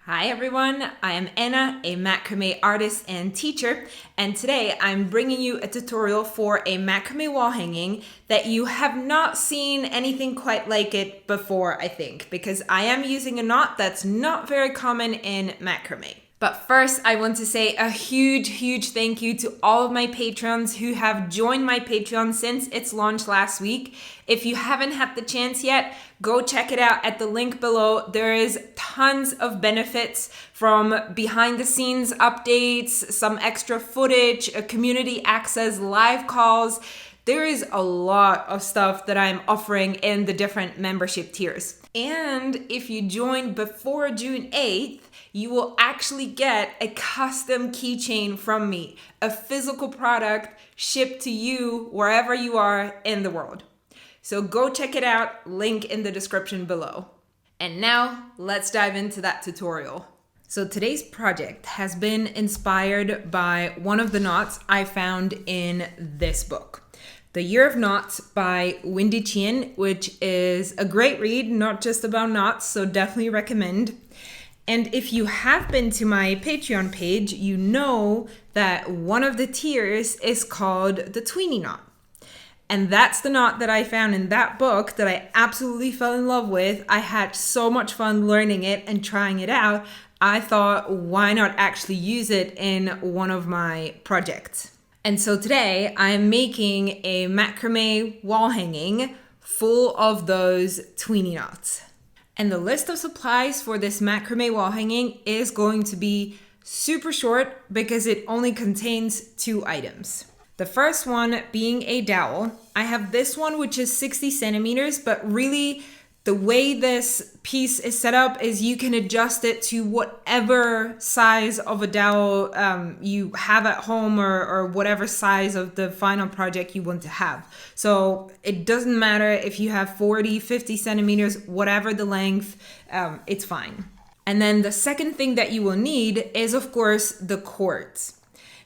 Hi everyone, I am Anna, a macrame artist and teacher, and today I'm bringing you a tutorial for a macrame wall hanging that you have not seen anything quite like it before, I think, because I am using a knot that's not very common in macrame. But first, I want to say a huge thank you to all of my patrons who have joined my Patreon since its launch last week. If you haven't had the chance yet, go check it out at the link below. There is tons of benefits from behind the scenes updates, some extra footage, a community access, live calls. There is a lot of stuff that I'm offering in the different membership tiers. And if you join before June 8th, you will actually get a custom keychain from me, a physical product shipped to you wherever you are in the world. So go check it out, link in the description below. And now let's dive into that tutorial. So today's project has been inspired by one of the knots I found in this book. The Year of Knots by Tweeny, which is a great read, not just about knots, so definitely recommend. And if you have been to my Patreon page, you know that one of the tiers is called the Tweeny knot. And that's the knot that I found in that book that I absolutely fell in love with. I had so much fun learning it and trying it out. I thought, why not actually use it in one of my projects? And so today I'm making a macrame wall hanging full of those Tweeny knots. And the list of supplies for this macrame wall hanging is going to be super short because it only contains 2 items. The first one being a dowel. I have this one which is 60 centimeters, but really the way this piece is set up is you can adjust it to whatever size of a dowel you have at home or whatever size of the final project you want to have. So it doesn't matter if you have 40, 50 centimeters, whatever the length, it's fine. And then the second thing that you will need is, of course, the cords.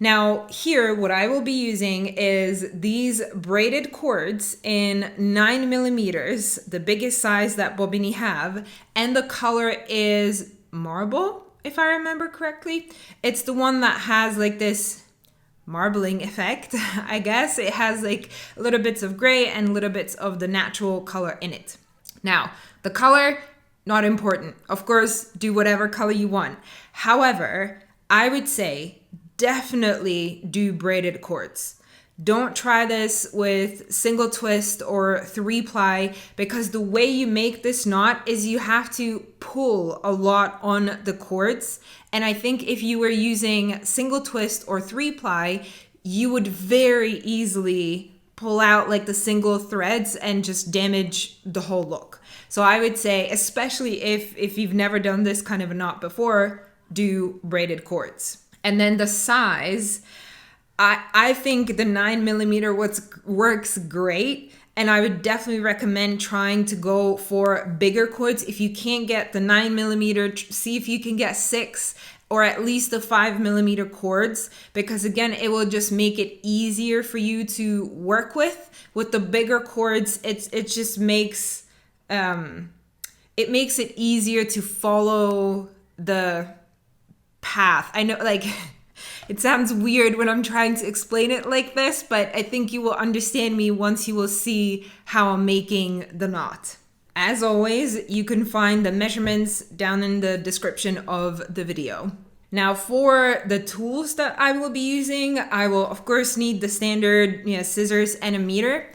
Now here, what I will be using is these braided cords in 9 millimeters, the biggest size that Bobini have, and the color is marble, if I remember correctly. It's the one that has like this marbling effect, I guess. It has like little bits of gray and little bits of the natural color in it. Now, the color, not important. Of course, do whatever color you want. However, I would say definitely do braided cords. Don't try this with single twist or 3-ply because the way you make this knot is you have to pull a lot on the cords. And I think if you were using single twist or 3-ply, you would very easily pull out like the single threads and just damage the whole look. So I would say, especially if you've never done this kind of a knot before, do braided cords. And then the size, I think the 9 millimeter works great. And I would definitely recommend trying to go for bigger cords. If you can't get the 9 millimeter, see if you can get 6 or at least the 5 millimeter cords. Because again, it will just make it easier for you to work with. With the bigger cords, it just makes, it makes it easier to follow the path. I know, like, it sounds weird when I'm trying to explain it like this, but I think you will understand me once you will see how I'm making the knot. As always, you can find the measurements down in the description of the video. Now for the tools that I will be using, I will of course need the standard scissors and a meter.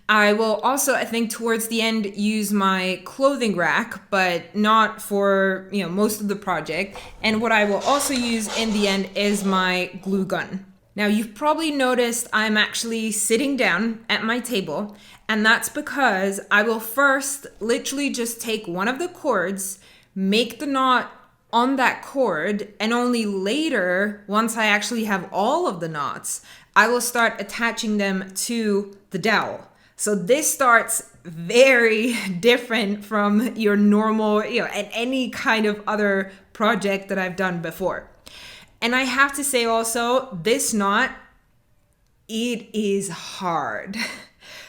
I will also, I think towards the end, use my clothing rack, but not for most of the project. And what I will also use in the end is my glue gun. Now you've probably noticed I'm actually sitting down at my table, and that's because I will first literally just take one of the cords, make the knot on that cord, and only later, once I actually have all of the knots, I will start attaching them to the dowel. So this starts very different from your normal, and any kind of other project that I've done before. And I have to say also, this knot, it is hard.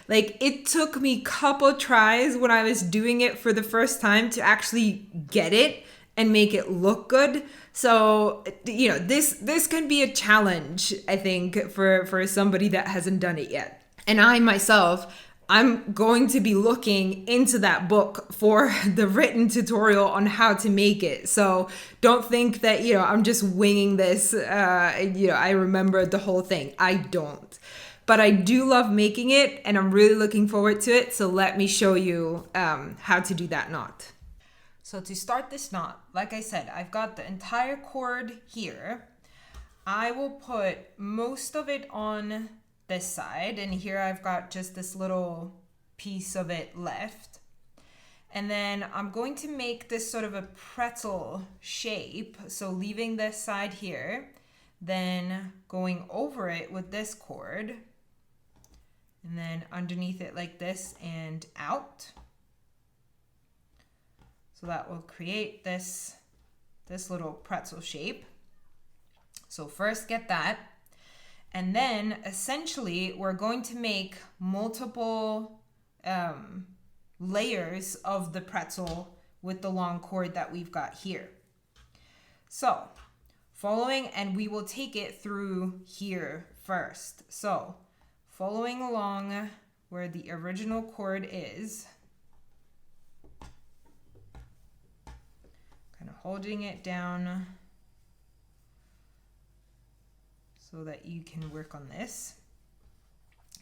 Like, it took me a couple tries when I was doing it for the first time to actually get it and make it look good. So, you know, this can be a challenge, I think, for somebody that hasn't done it yet. And I myself, I'm going to be looking into that book for the written tutorial on how to make it. So don't think that, you know, I'm just winging this. You know, I remember the whole thing. I don't. But I do love making it, and I'm really looking forward to it. So let me show you how to do that knot. So to start this knot, like I said, I've got the entire cord here. I will put most of it on this side, and here I've got just this little piece of it left. And then I'm going to make this sort of a pretzel shape. So leaving this side here, then going over it with this cord, and then underneath it like this and out. So that will create this little pretzel shape. So first get that. And then essentially we're going to make multiple layers of the pretzel with the long cord that we've got here. So following, and we will take it through here first. So following along where the original cord is, kind of holding it down so that you can work on this.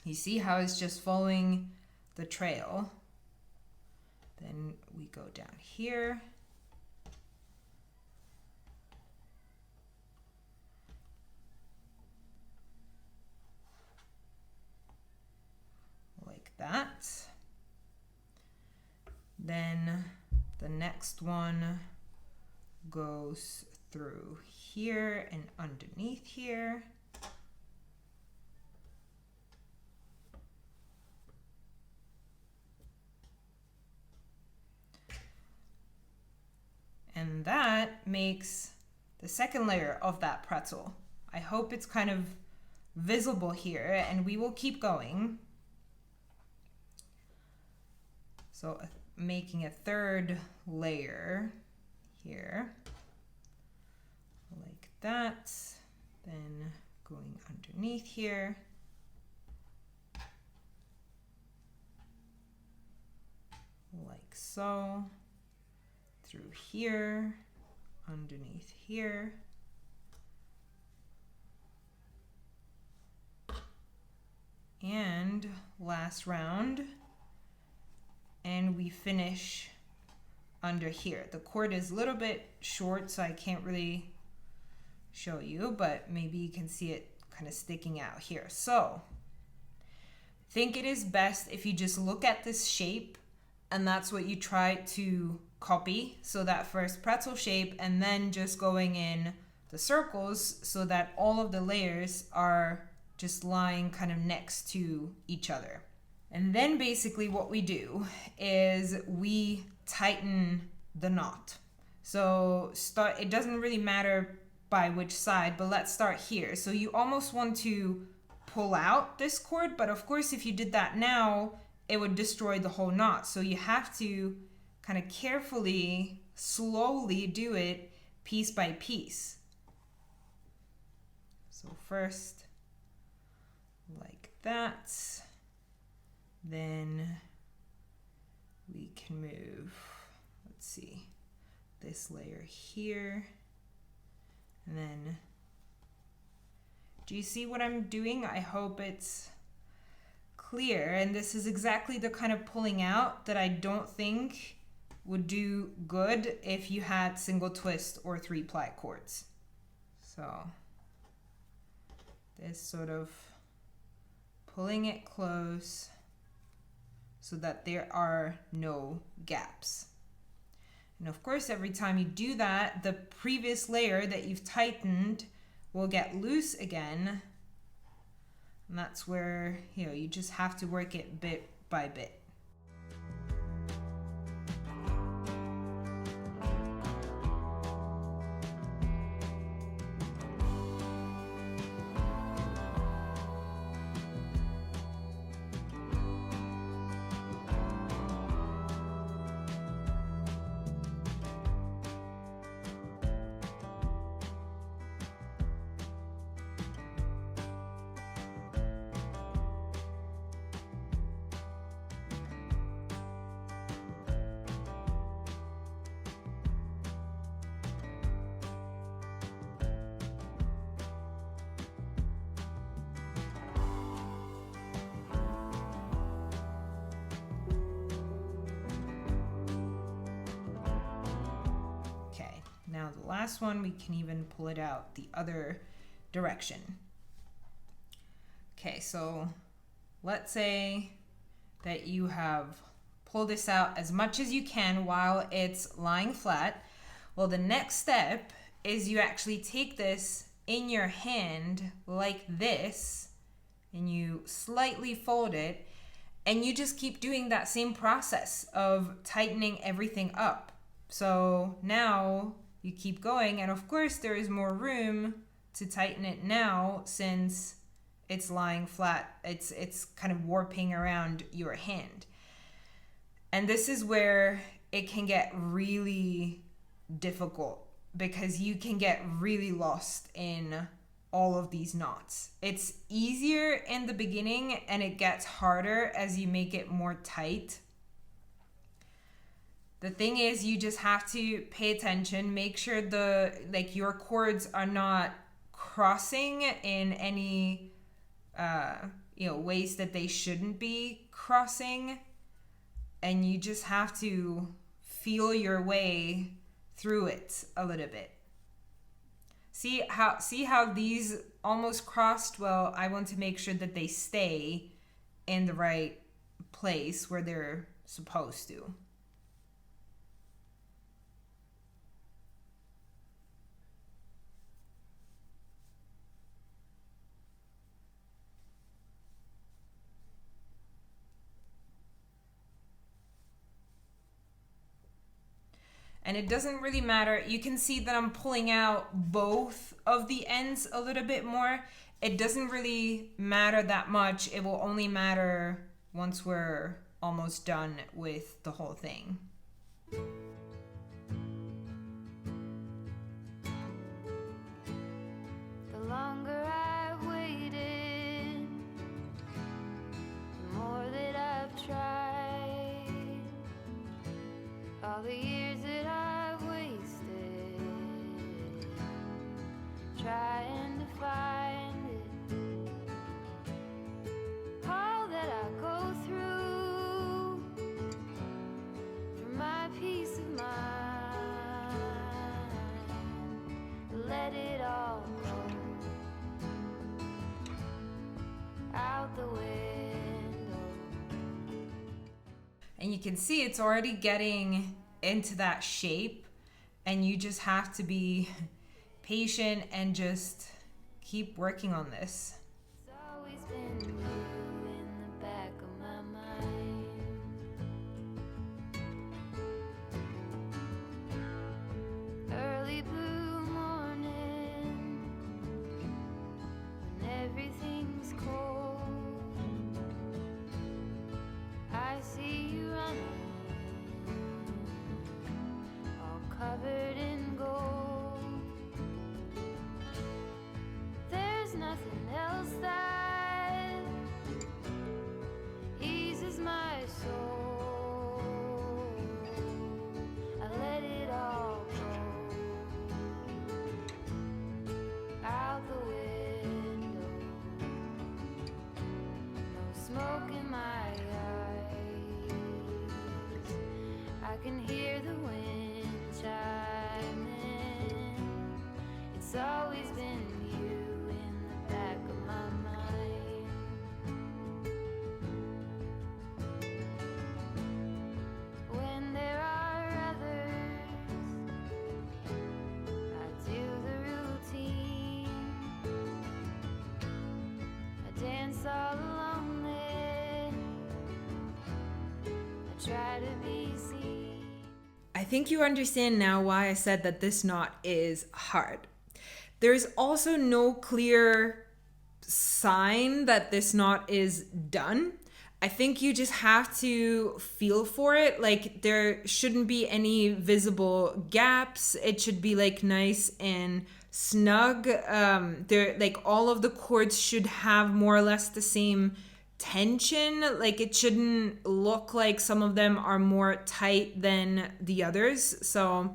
You see how it's just following the trail. Then we go down here. Like that. Then the next one goes through here and underneath here. And that makes the second layer of that pretzel. I hope it's kind of visible here, and we will keep going. So making a third layer here, like that, then going underneath here. Like so. Through here, underneath here. And last round, and we finish under here. The cord is a little bit short, so I can't really show you, but maybe you can see it kind of sticking out here. So I think it is best if you just look at this shape, and that's what you try to copy. So that first pretzel shape, and then just going in the circles so that all of the layers are just lying kind of next to each other. And then basically what we do is we tighten the knot. So it doesn't really matter by which side, but let's start here. So you almost want to pull out this cord, but of course if you did that now, it would destroy the whole knot. So you have to kind of carefully, slowly do it piece by piece. So first, like that. Then we can move, let's see, this layer here. And then, do you see what I'm doing? I hope it's clear. And this is exactly the kind of pulling out that I don't think would do good if you had single twist or 3-ply cords. So this sort of pulling it close so that there are no gaps. And of course, every time you do that, the previous layer that you've tightened will get loose again. And that's where, you know, you just have to work it bit by bit. now the last one, we can even pull it out the other direction. Okay, so let's say that you have pulled this out as much as you can while it's lying flat. Well, the next step is you actually take this in your hand like this, and you slightly fold it, and you just keep doing that same process of tightening everything up. So now you keep going, and of course there is more room to tighten it now since it's lying flat. It's kind of warping around your hand. And this is where it can get really difficult, because you can get really lost in all of these knots. It's easier in the beginning and it gets harder as you make it more tight. The thing is, you just have to pay attention, make sure your cords are not crossing in any ways that they shouldn't be crossing, and you just have to feel your way through it a little bit. See how these almost crossed? Well, I want to make sure that they stay in the right place where they're supposed to. And it doesn't really matter. You can see that I'm pulling out both of the ends a little bit more. It doesn't really matter that much. It will only matter once we're almost done with the whole thing. The longer I've waited, the more that I've tried. All the years that I've wasted trying to find it. All that I go through for my peace of mind. Let it all go out the window. And you can see it's already getting into that shape, and you just have to be patient and just keep working on this. It's always been you in the back of my mind. Early blue morning, when everything's cold, I see you running, all covered in gold. There's nothing else that eases my soul. I let it all go out the window. No smoke in my eyes. I can hear the wind chiming. It's always been you in the back of my mind. When there are others, I do the routine. I dance all alone there. I try to be seen. I think you understand now why I said that this knot is hard. There's also no clear sign that this knot is done. I think you just have to feel for it. Like, there shouldn't be any visible gaps. It should be like nice and snug. All of the cords should have more or less the same tension. Like, it shouldn't look like some of them are more tight than the others. So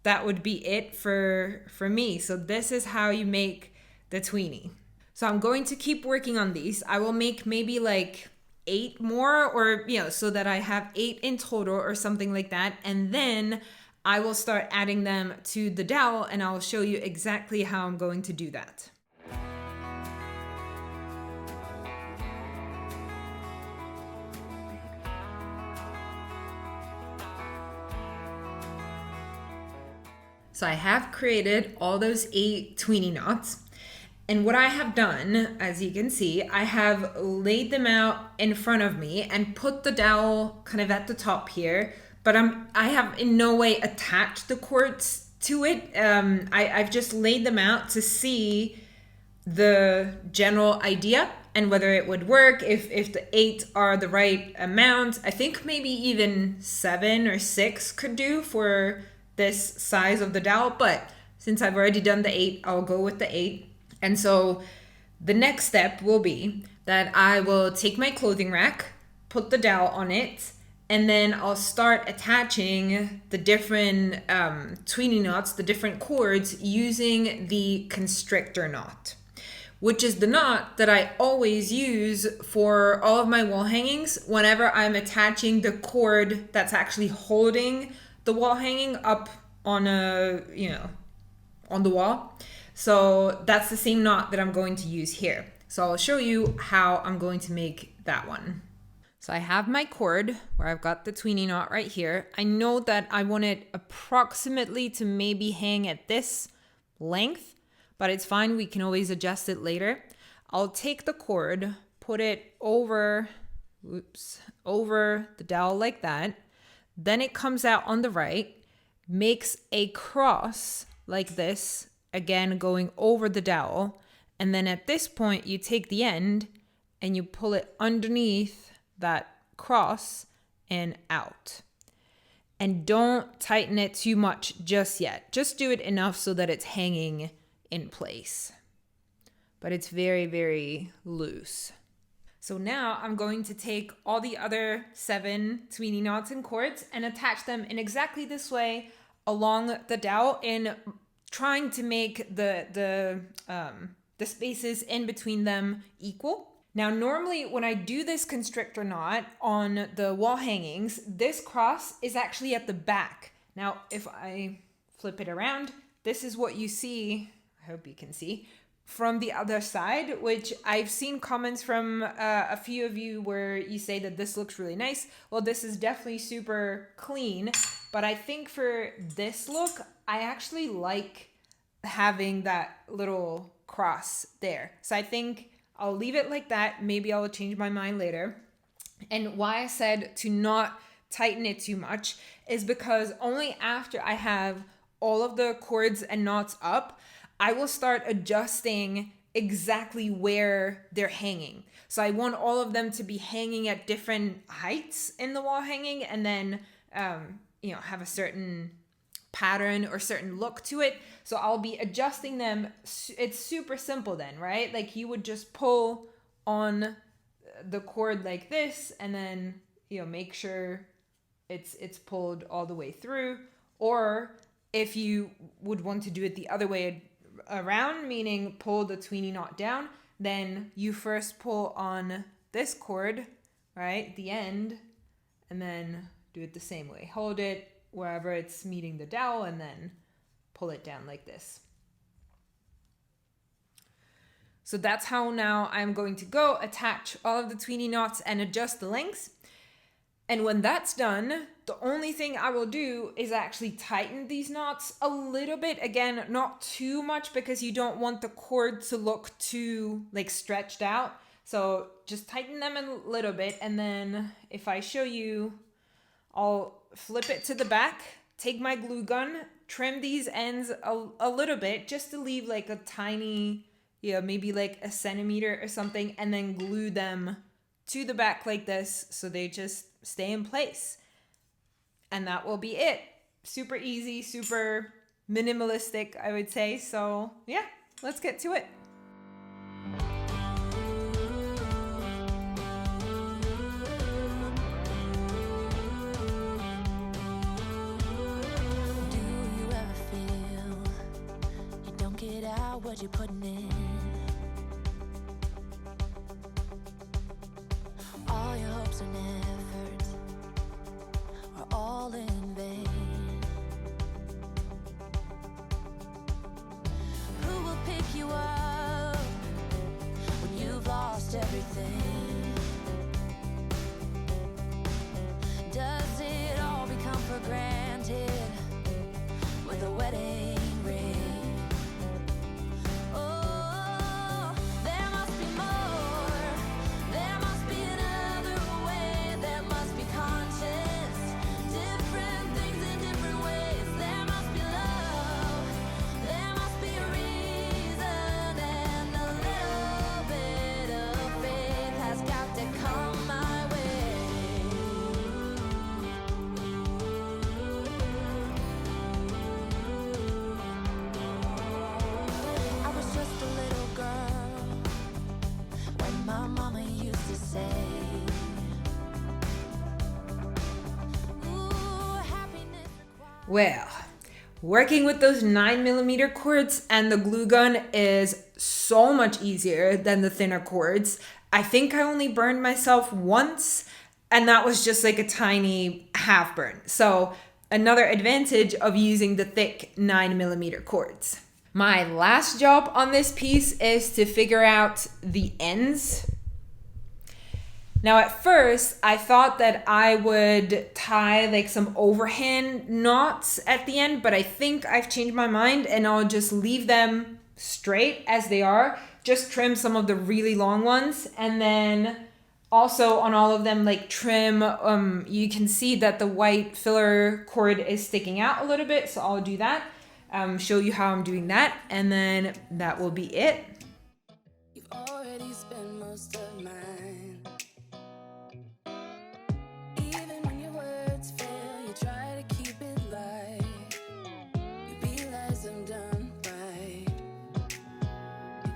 that would be it for me. So this is how you make the tweenie. So I'm going to keep working on these. I will make maybe like 8 more, or so that I have 8 in total or something like that. And then I will start adding them to the dowel, and I'll show you exactly how I'm going to do that. So I have created all those 8 tweeny knots. And what I have done, as you can see, I have laid them out in front of me and put the dowel kind of at the top here, but I have in no way attached the cords to it. I've just laid them out to see the general idea and whether it would work, if the 8 are the right amount. I think maybe even 7 or 6 could do for this size of the dowel, but since I've already done the 8, I'll go with the 8. And so the next step will be that I will take my clothing rack, put the dowel on it, and then I'll start attaching the different tweeny knots, the different cords, using the constrictor knot, which is the knot that I always use for all of my wall hangings whenever I'm attaching the cord that's actually holding the wall hanging up on on the wall. So that's the same knot that I'm going to use here. So I'll show you how I'm going to make that one. So I have my cord where I've got the tweeny knot right here. I know that I want it approximately to maybe hang at this length, but it's fine. We can always adjust it later. I'll take the cord, put it over the dowel like that. Then it comes out on the right, makes a cross like this, again going over the dowel, and then at this point you take the end and you pull it underneath that cross and out. And don't tighten it too much just yet. Just do it enough so that it's hanging in place. But it's very, very loose. So now I'm going to take all the other 7 tweeny knots and cords and attach them in exactly this way along the dowel, in trying to make the spaces in between them equal. Now, normally when I do this constrictor knot on the wall hangings, this cross is actually at the back. Now, if I flip it around, this is what you see. I hope you can see from the other side, which I've seen comments from a few of you where you say that this looks really nice. Well, this is definitely super clean, but I think for this look, I actually like having that little cross there. So I think I'll leave it like that. Maybe I'll change my mind later. And why I said to not tighten it too much is because only after I have all of the cords and knots up, I will start adjusting exactly where they're hanging. So I want all of them to be hanging at different heights in the wall hanging, and then have a certain pattern or certain look to it. So I'll be adjusting them. It's super simple then, right? Like you would just pull on the cord like this, and then make sure it's pulled all the way through. Or if you would want to do it the other way around, meaning pull the tweeny knot down, then you first pull on this cord, right, the end, and then do it the same way. Hold it wherever it's meeting the dowel and then pull it down like this. So that's how now I'm going to go attach all of the tweeny knots and adjust the lengths. And when that's done, the only thing I will do is actually tighten these knots a little bit. Again, not too much, because you don't want the cord to look too stretched out. So just tighten them a little bit. And then if I show you, I'll flip it to the back, take my glue gun, trim these ends a little bit just to leave a tiny, maybe a centimeter or something, and then glue them to the back like this so they just stay in place. And that will be it. Super easy, super minimalistic, I would say. So yeah, let's get to it. Do you ever feel you don't get out what you're putting in? All your hopes and efforts are all in vain. you up when you've lost everything? Does it all become for granted with a wedding ring? Oh, there must be more. There must be another way. There must be conscious, different things in different ways. There must be love. There must be a reason, and a little bit of faith has got to come my way. I was just a little girl when my mama used to say, ooh, happiness requires. Well, working with those 9mm cords and the glue gun is so much easier than the thinner cords. I think I only burned myself once, and that was just like a tiny half burn. So another advantage of using the thick 9mm cords. My last job on this piece is to figure out the ends. Now at first, I thought that I would tie like some overhand knots at the end, but I think I've changed my mind and I'll just leave them straight as they are. Just trim some of the really long ones, and then also on all of them like trim, you can see that the white filler cord is sticking out a little bit, so I'll do that. Show you how I'm doing that, and then that will be it. You've already spent most of mine. Even when your words fail, you try to keep it light. You realize I'm done right.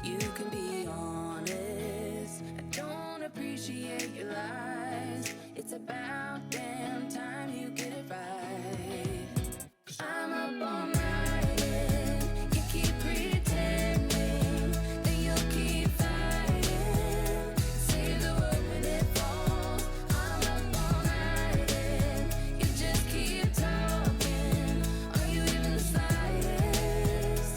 You can be honest. I don't appreciate your lies. It's about damn time you get it right. I'm up all night and you keep pretending that you'll keep fighting. Save the world when it falls. I'm up all night and you just keep talking. Are you even the slightest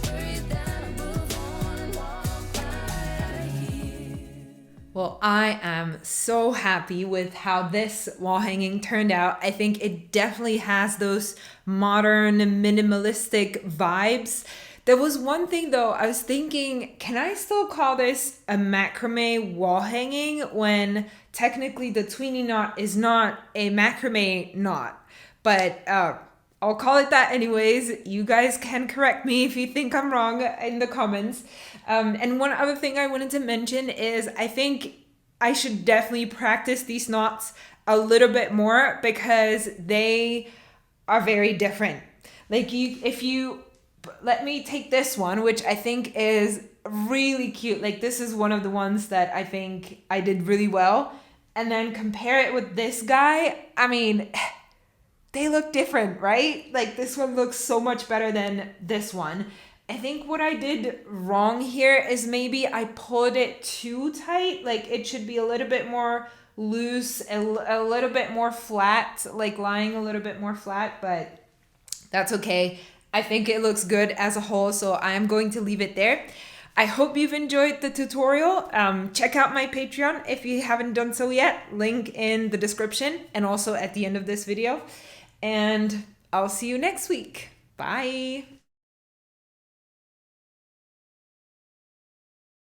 worried that I move on and walk right here? Well, I am so happy with how this wall hanging turned out. I think it definitely has those modern minimalistic vibes. There was one thing though, I was thinking, can I still call this a macrame wall hanging when technically the Tweeny knot is not a macrame knot? But I'll call it that anyways. You guys can correct me if you think I'm wrong in the comments. And one other thing I wanted to mention is I think I should definitely practice these knots a little bit more because they are very different. Like if you let me take this one, which I think is really cute. Like this is one of the ones that I think I did really well. And then compare it with this guy. I mean, they look different, right? Like this one looks so much better than this one. I think what I did wrong here is maybe I pulled it too tight. Like it should be a little bit more loose, a little bit more flat, like lying a little bit more flat, but that's okay. I think it looks good as a whole, so I am going to leave it there. I hope you've enjoyed the tutorial. Check out my Patreon if you haven't done so yet. Link in the description and also at the end of this video. And I'll see you next week. Bye.